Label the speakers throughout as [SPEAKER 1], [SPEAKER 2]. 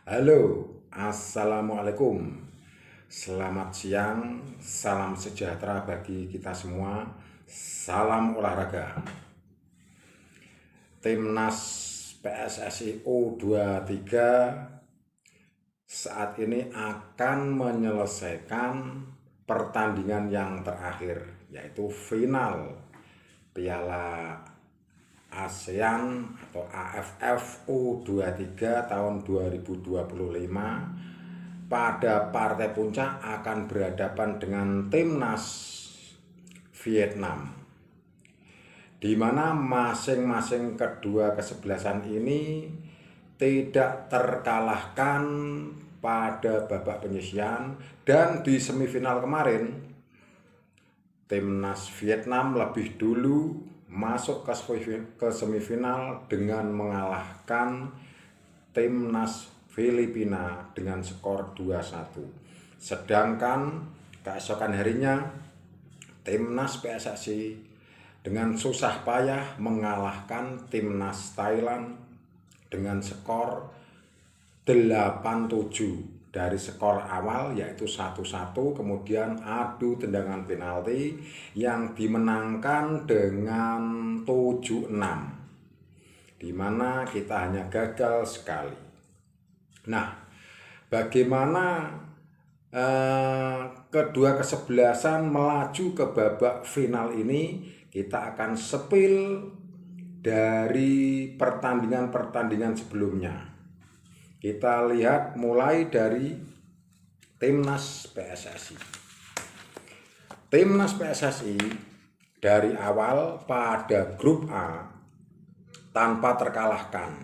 [SPEAKER 1] Halo, Assalamualaikum. Selamat siang, salam sejahtera bagi kita semua. Salam olahraga. Timnas PSSI U23 saat ini akan menyelesaikan pertandingan yang terakhir, yaitu final Piala ASEAN atau AFF U23 tahun 2025. Pada partai puncak akan berhadapan dengan timnas Vietnam, di mana masing-masing kedua kesebelasan ini tidak terkalahkan pada babak penyisihan. Dan di semifinal kemarin timnas Vietnam lebih dulu masuk ke semifinal dengan mengalahkan timnas Filipina dengan skor 2-1. Sedangkan keesokan harinya timnas PSSI dengan susah payah mengalahkan timnas Thailand dengan skor 8-7. Dari skor awal yaitu 1-1, kemudian adu tendangan penalti yang dimenangkan dengan 7-6, di mana kita hanya gagal sekali. Nah, bagaimana kedua kesebelasan melaju ke babak final ini? Kita akan sepil dari pertandingan-pertandingan sebelumnya. Kita lihat mulai dari timnas PSSI. Timnas PSSI dari awal pada grup A tanpa terkalahkan,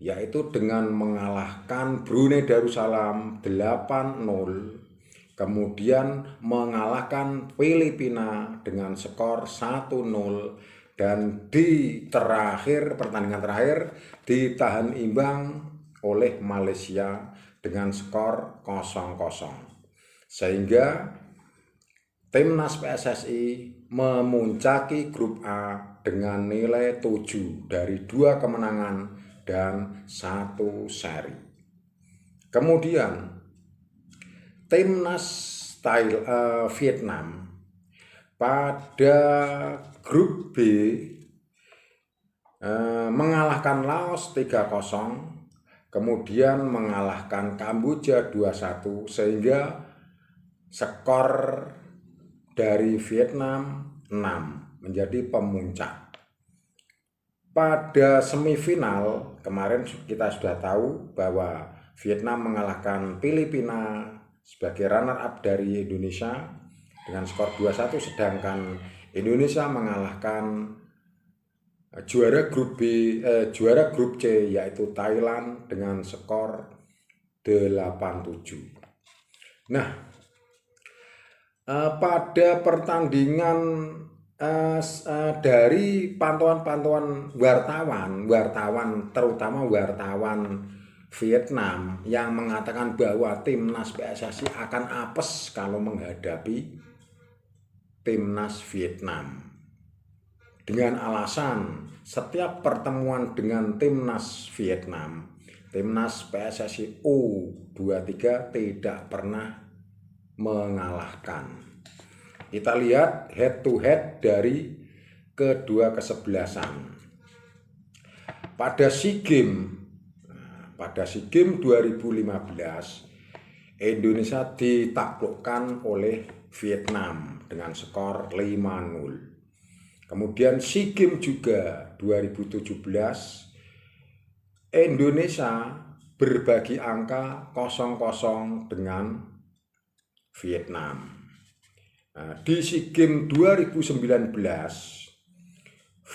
[SPEAKER 1] yaitu dengan mengalahkan Brunei Darussalam 8-0, kemudian mengalahkan Filipina dengan skor 1-0, dan di pertandingan terakhir ditahan imbang oleh Malaysia dengan skor 0-0. Sehingga timnas PSSI memuncaki grup A dengan nilai 7 dari 2 kemenangan dan 1 seri. Kemudian timnas Vietnam pada grup B mengalahkan Laos 3-0, kemudian mengalahkan Kamboja 2-1, sehingga skor dari Vietnam 6 menjadi pemuncak. Pada semifinal kemarin kita sudah tahu bahwa Vietnam mengalahkan Filipina sebagai runner-up dari Indonesia dengan skor 2-1, sedangkan Indonesia mengalahkan juara grup C yaitu Thailand dengan skor 8-7. Nah, pada pertandingan dari pantauan wartawan, terutama wartawan Vietnam yang mengatakan bahwa timnas PSSI akan apes kalau menghadapi timnas Vietnam, dengan alasan setiap pertemuan dengan timnas Vietnam, timnas PSSI U23 tidak pernah mengalahkan. Kita lihat head to head dari kedua kesebelasan. Pada SEA Games 2015, Indonesia ditaklukkan oleh Vietnam dengan skor 5-0. Kemudian SEA Games juga 2017, Indonesia berbagi angka 0-0 dengan Vietnam. Di SEA Games 2019,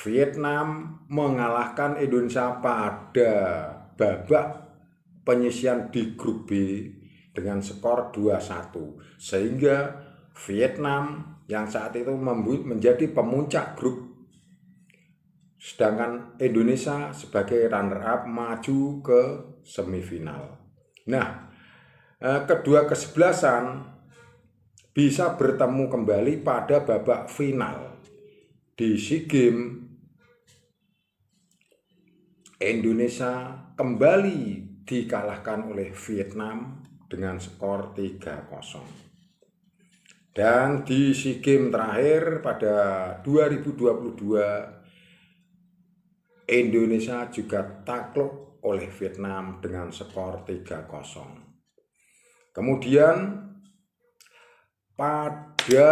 [SPEAKER 1] Vietnam mengalahkan Indonesia pada babak penyisihan di grup B dengan skor 2-1, sehingga Vietnam yang saat itu menjadi pemuncak grup, sedangkan Indonesia sebagai runner-up maju ke semifinal. Nah, kedua kesebelasan bisa bertemu kembali pada babak final di SEA Games. Indonesia kembali dikalahkan oleh Vietnam dengan skor 3-0. Dan di SEA Games terakhir pada 2022, Indonesia juga takluk oleh Vietnam dengan skor 3-0. Kemudian pada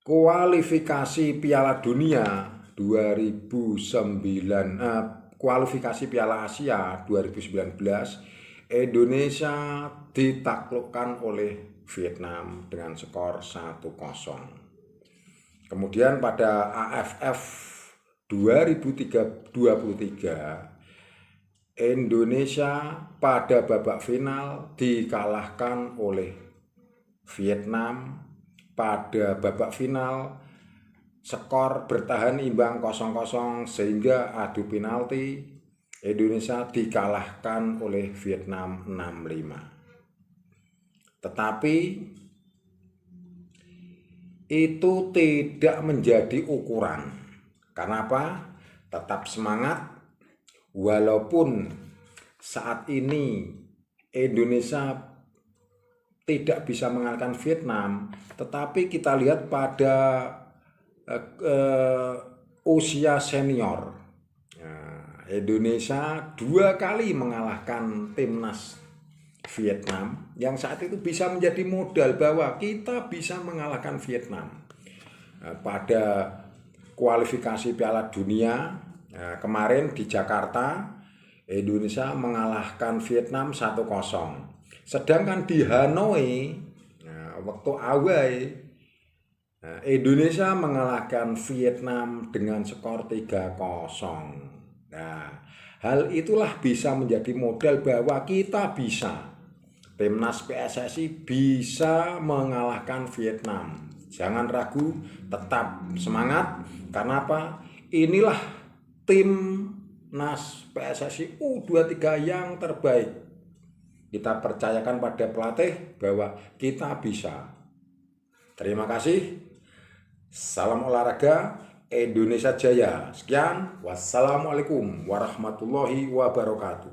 [SPEAKER 1] kualifikasi Piala Dunia 2009, kualifikasi Piala Asia 2019, Indonesia ditaklukkan oleh Vietnam dengan skor 1-0. Kemudian pada AFF 2023, Indonesia pada babak final dikalahkan oleh Vietnam pada babak final, skor bertahan imbang 0-0 sehingga adu penalti. Indonesia dikalahkan oleh Vietnam 6-5. Tetapi itu tidak menjadi ukuran. Karena apa? Tetap semangat. Walaupun saat ini Indonesia tidak bisa mengalahkan Vietnam, tetapi kita lihat pada usia senior, Indonesia 2 kali mengalahkan timnas Vietnam, yang saat itu bisa menjadi modal bahwa kita bisa mengalahkan Vietnam. Pada kualifikasi Piala Dunia kemarin di Jakarta, Indonesia mengalahkan Vietnam 1-0. Sedangkan di Hanoi, waktu awal, Indonesia mengalahkan Vietnam dengan skor 3-0. Nah, hal itulah bisa menjadi modal bahwa kita bisa. Timnas PSSI bisa mengalahkan Vietnam. Jangan ragu, tetap semangat. Karena apa? Inilah timnas PSSI U23 yang terbaik. Kita percayakan pada pelatih bahwa kita bisa. Terima kasih. Salam olahraga, Indonesia Jaya. Sekian, wassalamualaikum warahmatullahi wabarakatuh.